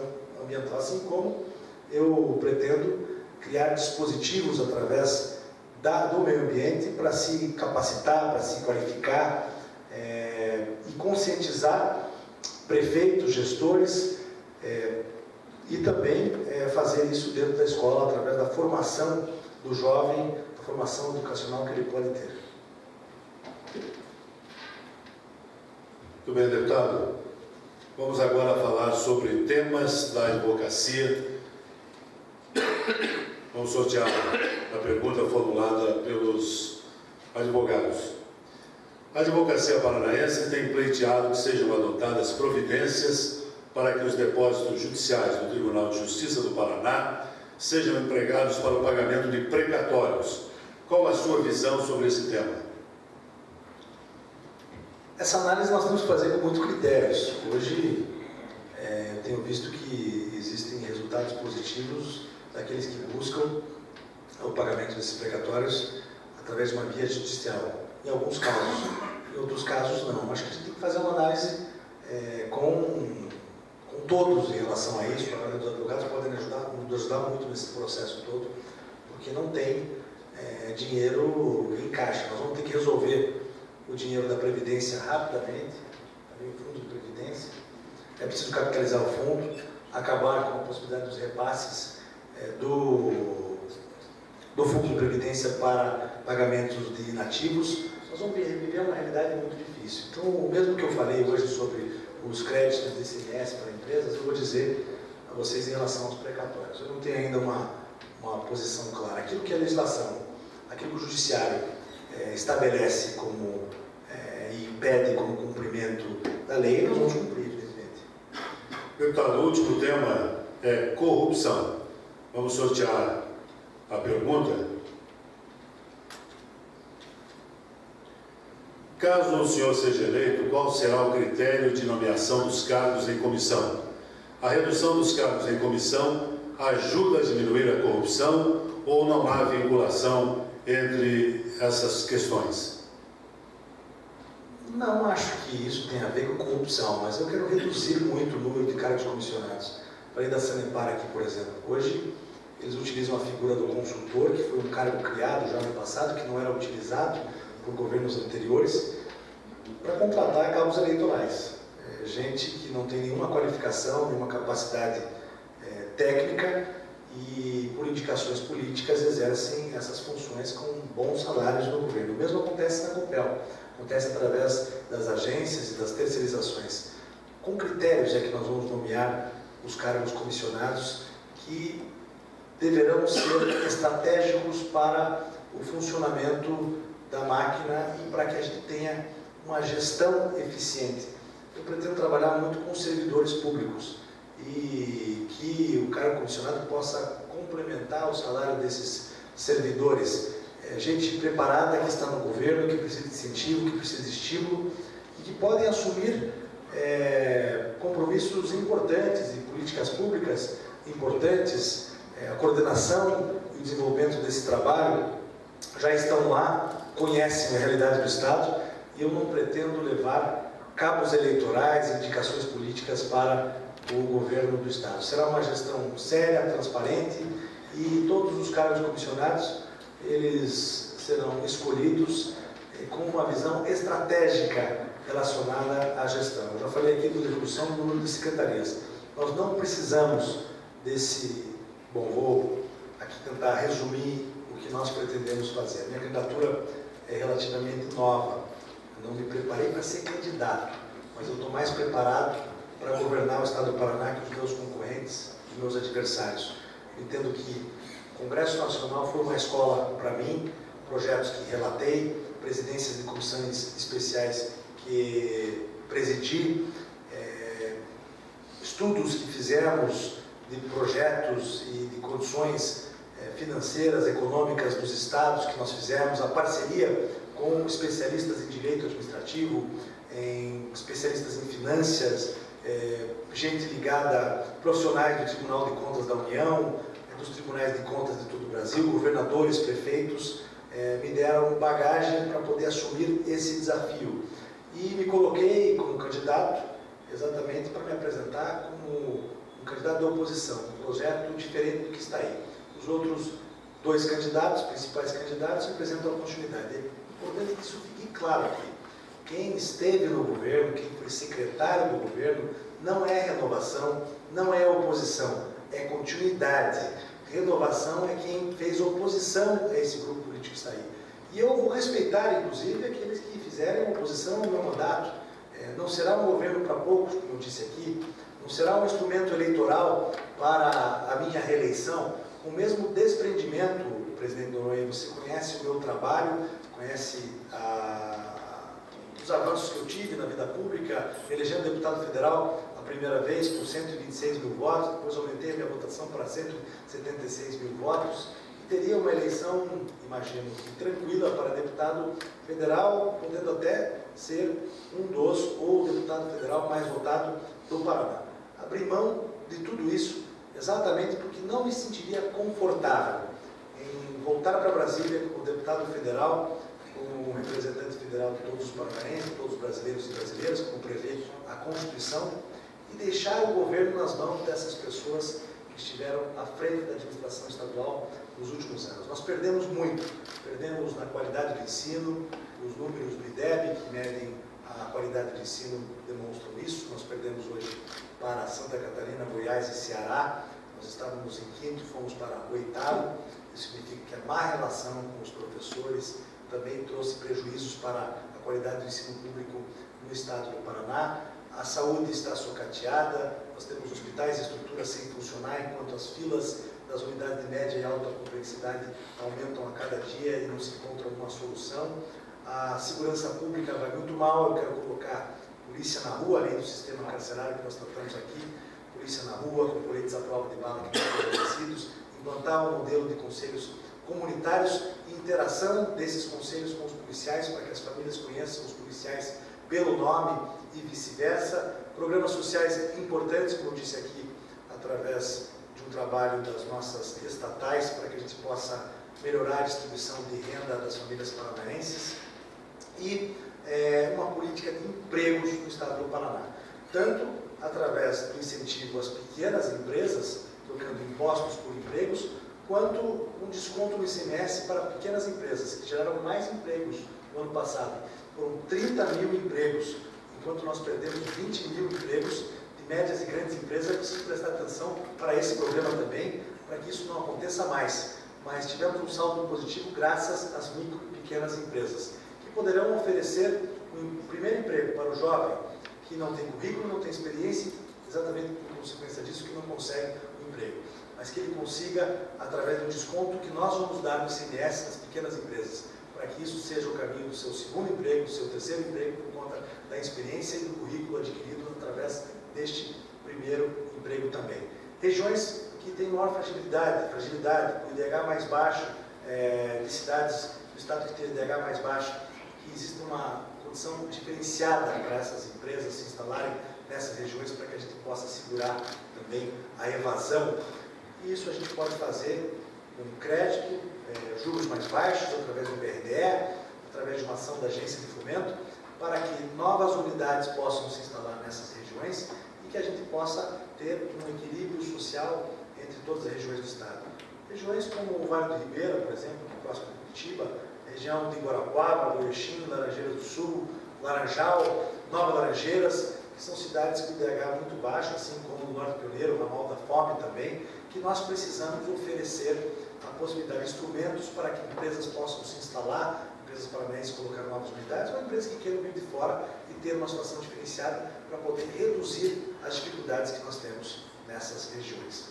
ambiental, assim como eu pretendo criar dispositivos através do meio ambiente para se capacitar, para se qualificar e conscientizar prefeitos, gestores e também fazer isso dentro da escola através da formação do jovem, da formação educacional que ele pode ter.
Muito bem, deputado. Vamos agora falar sobre temas da advocacia. Vamos sortear a pergunta formulada pelos advogados. A advocacia paranaense tem pleiteado que sejam adotadas providências para que os depósitos judiciais do Tribunal de Justiça do Paraná sejam empregados para o pagamento de precatórios. Qual a sua visão sobre esse tema?
Essa análise nós temos que fazer com muitos critérios. Hoje, eu tenho visto que existem resultados positivos daqueles que buscam o pagamento desses precatórios através de uma via judicial. Em alguns casos, em outros casos não. Acho que a gente tem que fazer uma análise com todos em relação a isso. A Ordem dos Advogados podem nos ajudar muito nesse processo todo, porque não tem dinheiro em caixa. Nós vamos ter que resolver o dinheiro da Previdência rapidamente, também o Fundo de Previdência. É preciso capitalizar o fundo, acabar com a possibilidade dos repasses do Fundo de Previdência para pagamentos de inativos. Nós vamos viver uma realidade muito difícil. Então, o mesmo que eu falei hoje sobre os créditos de ICMS para empresas, eu vou dizer a vocês em relação aos precatórios. Eu não tenho ainda uma posição clara. Aquilo que a legislação, aquilo que o Judiciário estabelece e pede como cumprimento da lei, nós vamos cumprir, evidentemente.
Deputado, o último tema é corrupção. Vamos sortear a pergunta. Caso o senhor seja eleito, qual será o critério de nomeação dos cargos em comissão? A redução dos cargos em comissão ajuda a diminuir a corrupção ou não há vinculação entre essas questões?
Não acho que isso tenha a ver com corrupção, mas eu quero reduzir muito o número de cargos comissionados. Falei da Sanepar aqui, por exemplo. Hoje, eles utilizam a figura do consultor, que foi um cargo criado já no passado, que não era utilizado por governos anteriores, para contratar cabos eleitorais. Gente que não tem nenhuma qualificação, nenhuma capacidade técnica e, por indicações políticas, exercem essas funções com bons salários no governo. O mesmo acontece na COPEL, acontece através das agências e das terceirizações. Com critérios é que nós vamos nomear os cargos comissionados que deverão ser estratégicos para o funcionamento da máquina e para que a gente tenha uma gestão eficiente. Eu pretendo trabalhar muito com servidores públicos e que o cargo comissionado possa complementar o salário desses servidores. Gente preparada que está no governo, que precisa de incentivo, que precisa de estímulo e que podem assumir compromissos importantes e políticas públicas importantes. A coordenação e o desenvolvimento desse trabalho já estão lá, conhecem a realidade do Estado e eu não pretendo levar cabos eleitorais, indicações políticas para o governo do Estado. Será uma gestão séria, transparente e todos os cargos comissionados eles serão escolhidos com uma visão estratégica relacionada à gestão. Eu já falei aqui da redução do número de secretarias. Nós não precisamos desse... Bom, vou aqui tentar resumir o que nós pretendemos fazer. A minha candidatura é relativamente nova. Eu não me preparei para ser candidato, mas eu estou mais preparado para governar o Estado do Paraná que os meus concorrentes, os meus adversários. Eu entendo que o Congresso Nacional foi uma escola para mim, projetos que relatei, presidências de comissões especiais que presidi, estudos que fizemos de projetos e de condições financeiras, econômicas dos estados que nós fizemos, a parceria com especialistas em direito administrativo, especialistas em finanças, gente ligada, profissionais do Tribunal de Contas da União, dos tribunais de contas de todo o Brasil, governadores, prefeitos, me deram bagagem para poder assumir esse desafio. E me coloquei como candidato exatamente para me apresentar como um candidato da oposição, um projeto diferente do que está aí. Os outros dois candidatos, principais candidatos, representam a continuidade. É importante que isso fique claro aqui. Quem esteve no governo, quem foi secretário do governo, não é renovação, não é oposição, é continuidade. Renovação é quem fez oposição a esse grupo político que está aí. E eu vou respeitar, inclusive, aqueles que fizerem oposição ao meu mandato. Não será um governo para poucos, como eu disse aqui, não será um instrumento eleitoral para a minha reeleição. Com o mesmo desprendimento, presidente Noronha, você conhece o meu trabalho, conhece os avanços que eu tive na vida pública, elegendo deputado federal a primeira vez com 126 mil votos, depois aumentei a minha votação para 176 mil votos, e teria uma eleição, imagino, tranquila para deputado federal, podendo até ser um dos, ou o deputado federal mais votado do Paraná. Abri mão de tudo isso, exatamente porque não me sentiria confortável em voltar para Brasília como deputado federal, como representante federal de todos os paranaenses, todos os brasileiros e brasileiras, como prevê a Constituição, e deixar o governo nas mãos dessas pessoas que estiveram à frente da administração estadual nos últimos anos. Nós perdemos muito, perdemos na qualidade do ensino, os números do IDEB, que medem a qualidade do ensino, demonstram isso. Nós perdemos hoje para Santa Catarina, Goiás e Ceará. Nós estávamos em quinto, fomos para oitavo. Isso significa que a má relação com os professores também trouxe prejuízos para a qualidade do ensino público no estado do Paraná. A saúde está sucateada, nós temos hospitais e estruturas sem funcionar, enquanto as filas das unidades de média e alta complexidade aumentam a cada dia e não se encontra uma solução. A segurança pública vai muito mal. Eu quero colocar polícia na rua, além do sistema carcerário que nós tratamos aqui, polícia na rua, com coletes à prova de bala que não foram vencidos, implantar um modelo de conselhos comunitários e interação desses conselhos com os policiais, para que as famílias conheçam os policiais pelo nome e vice-versa. Programas sociais importantes, como eu disse aqui, através de um trabalho das nossas estatais, para que a gente possa melhorar a distribuição de renda das famílias paranaenses, e uma política de empregos no estado do Paraná, tanto através do incentivo às pequenas empresas, trocando impostos por empregos, quanto um desconto no ICMS para pequenas empresas, que geraram mais empregos no ano passado. Foram 30 mil empregos, enquanto nós perdemos 20 mil empregos de médias e grandes empresas. É preciso prestar atenção para esse problema também, para que isso não aconteça mais. Mas tivemos um saldo positivo graças às micro e pequenas empresas, que poderão oferecer um primeiro emprego para o jovem que não tem currículo, não tem experiência, exatamente por consequência disso que não consegue um emprego, mas que ele consiga, através de um desconto que nós vamos dar no ICMS das pequenas empresas, para que isso seja o caminho do seu segundo emprego, do seu terceiro emprego, por conta da experiência e do currículo adquirido através deste primeiro emprego também. Regiões que têm maior fragilidade, com IDH mais baixo, de cidades do estado que tem IDH mais baixo, que existe uma condição diferenciada para essas empresas se instalarem nessas regiões, para que a gente possa segurar também a evasão. E isso a gente pode fazer com crédito, juros mais baixos, através do BRDE, através de uma ação da agência de fomento, para que novas unidades possam se instalar nessas regiões e que a gente possa ter um equilíbrio social entre todas as regiões do estado. Regiões como o Vale do Ribeira, por exemplo, que é próximo de Curitiba, a região de Guarapuava, Boioxim, Laranjeiras do Sul, Laranjal, Nova Laranjeiras, que são cidades com IDH muito baixo, assim como o Norte Pioneiro, o Ramal da Fome também, que nós precisamos oferecer a possibilidade de instrumentos para que empresas possam se instalar, empresas paranaenses colocar novas unidades, ou empresas que queiram vir de fora e ter uma situação diferenciada para poder reduzir as dificuldades que nós temos nessas regiões.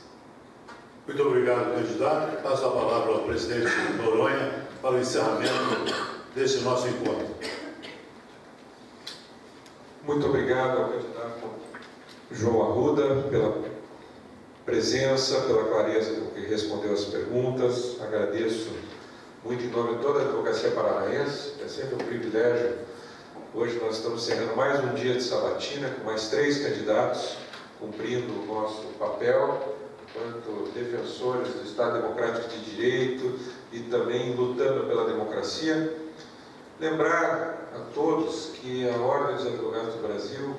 Muito obrigado, candidato. Passo a palavra ao presidente Noronha para o encerramento deste nosso encontro.
Muito obrigado ao candidato João Arruda pela presença, pela clareza com que respondeu as perguntas. Agradeço muito em nome de toda a advocacia paranaense. É sempre um privilégio. Hoje nós estamos encerrando mais um dia de sabatina com mais 3 candidatos, cumprindo o nosso papel. enquanto defensores do Estado Democrático de Direito e também lutando pela democracia. Lembrar a todos que a Ordem dos Advogados do Brasil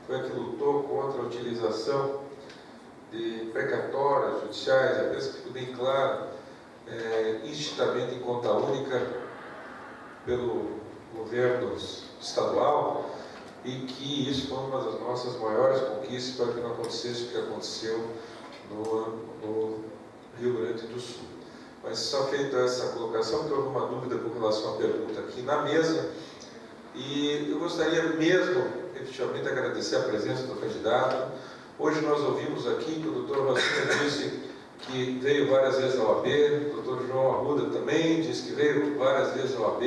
foi a que lutou contra a utilização de precatórios judiciais, apenas que ficou bem claro, instintamente em conta única pelo governo estadual, e que isso foi uma das nossas maiores conquistas para que não acontecesse o que aconteceu no Rio Grande do Sul. Mas só feita essa colocação, porque houve uma dúvida com relação à pergunta aqui na mesa, e eu gostaria mesmo, efetivamente, agradecer a presença do candidato. Hoje nós ouvimos aqui que o Dr. Rocinha disse que veio várias vezes ao OAB, o Dr. João Arruda também disse que veio várias vezes ao OAB.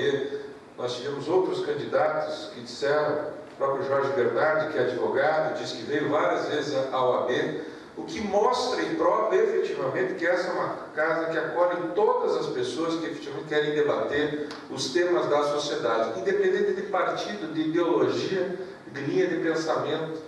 Nós tivemos outros candidatos que disseram, o próprio Jorge Bernardi, que é advogado, disse que veio várias vezes ao OAB, o que mostra e prova efetivamente que essa é uma casa que acolhe todas as pessoas que efetivamente querem debater os temas da sociedade, independente de partido, de ideologia, de linha de pensamento,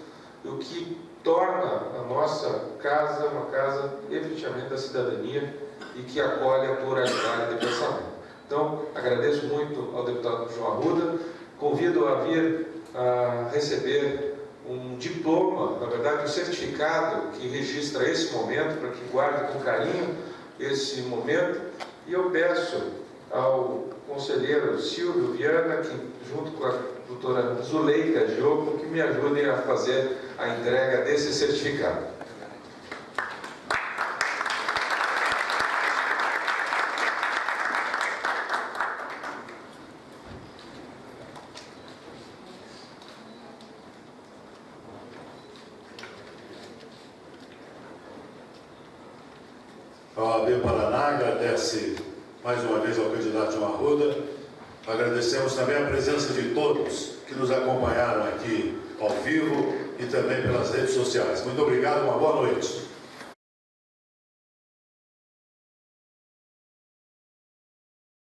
o que torna a nossa casa uma casa efetivamente da cidadania e que acolhe a pluralidade de pensamento. Então, agradeço muito ao deputado João Arruda, convido a vir a receber um diploma, na verdade um certificado que registra esse momento, para que guarde com carinho esse momento, e eu peço ao conselheiro Silvio Viana, que junto com a doutora Zuleika Diogo, que me ajudem a fazer a entrega desse certificado.
A OAB Paraná agradece mais uma vez ao candidato João Arruda. Agradecemos também a presença de todos que nos acompanharam aqui ao vivo e também pelas redes sociais. Muito obrigado, uma boa noite.